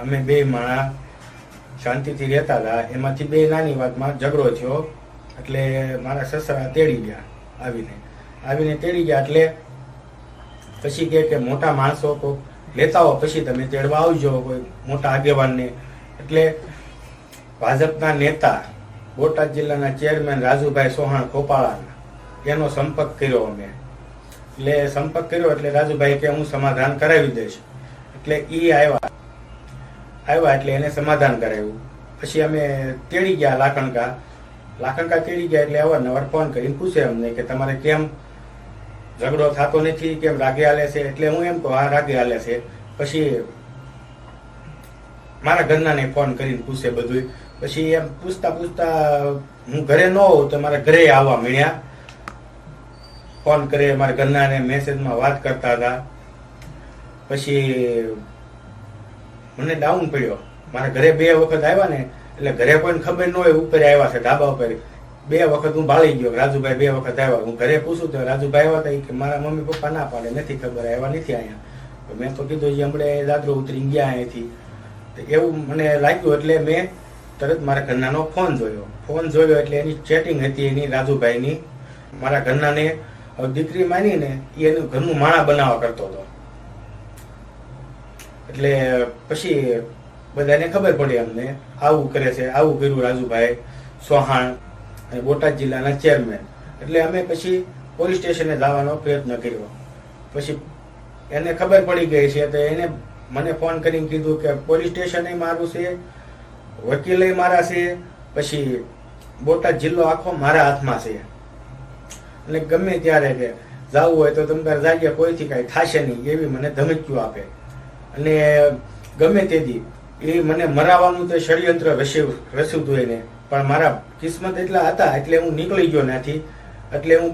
અમે બે માણા શાંતિથી રહેતા હતા. એમાંથી બે નાની વાતમાં ઝઘડો થયો એટલે મારા સસરા તેડી ગયા. આવીને તેડી ગયા એટલે પછી કે મોટા માણસો કોઈ લેતા હો પછી તમે તેડવા આવજો, કોઈ મોટા આગેવાનને. એટલે ભાજપના નેતા બોટાદ જિલ્લાના ચેરમેન રાજુભાઈ ચૌહાણ ખોપાળાના એનો સંપર્ક કર્યો અમે. એટલે સંપર્ક કર્યો એટલે રાજુભાઈ કે હું સમાધાન કરાવી દઈશ. એટલે એ આવ્યા એટલે એને સમાધાન કરાવ્યું. પછી અમે તેડી ગયા લાખણકા તેડી ગયા એટલે અવારનવાર ફોન કરીને પૂછે અમને કે તમારે કેમ ઝઘડો થતો નથી, કેમ રાગે હાલે છે. એટલે હું એમ કહું હા રાગે હાલે છે. પછી મારા ઘરનાને ફોન કરીને પૂછે બધું. પછી એમ પૂછતા હું ઘરે ન હોઉં તો મારા ઘરે આવવા મળ્યા, ફોન કરે, મારા ઘરનાને મેસેજમાં વાત કરતા હતા. પછી મને ડાઉન પડ્યો. મારા ઘરે 2 વખત આવ્યા ને એટલે ઘરે કોઈને ખબર ન હોય ઉપર આવ્યા છે ધાબા ઉપર. 2 વખત હું ભાળી ગયો. રાજુભાઈ 2 વખત આવ્યા. હું ઘરે પૂછું તો રાજુભાઈ આવ્યા હતા કે મારા મમ્મી પપ્પા ના પાડે, નથી ખબર, આવ્યા નથી અહીંયા. મેં તો કીધું હમણે દાદરો ઉતરી ગયા અહીંથી. એવું મને લાગ્યું એટલે મેં તરત મારા ઘરનાનો ફોન જોયો એટલે એની ચેટિંગ હતી એની રાજુભાઈની. મારા ઘરનાને દીકરી માની ને એનું ઘરનું માણા બનાવવા કરતો હતો. એટલે પછી બધાને ખબર પડી અમને આવું કરે છે, આવું કર્યું રાજુભાઈ ચૌહાણ અને બોટાદ જિલ્લાના ચેરમેન. એટલે અમે પછી પોલીસ સ્ટેશને જવાનો પ્રયત્ન કર્યો. પછી એને ખબર પડી ગઈ છે તો એને મને ફોન કરીને કીધું કે પોલીસ સ્ટેશન મારું છે, વકીલે મારા છે, પછી બોટાદ જિલ્લો આખો મારા હાથમાં છે. અને ગમે ત્યારે કે જવું હોય તો તમે તાર જાગ્યા, કોઈથી કાંઈ થશે નહીં એવી મને ધમકીઓ આપે. અને ગમે તેથી એ મને મરાવાનું તો ષડયંત્ર રચ્યું હતું એને. પણ મારા કિસ્મત એટલા હતા એટલે હું નીકળી ગયો ત્યાંથી. એટલે હું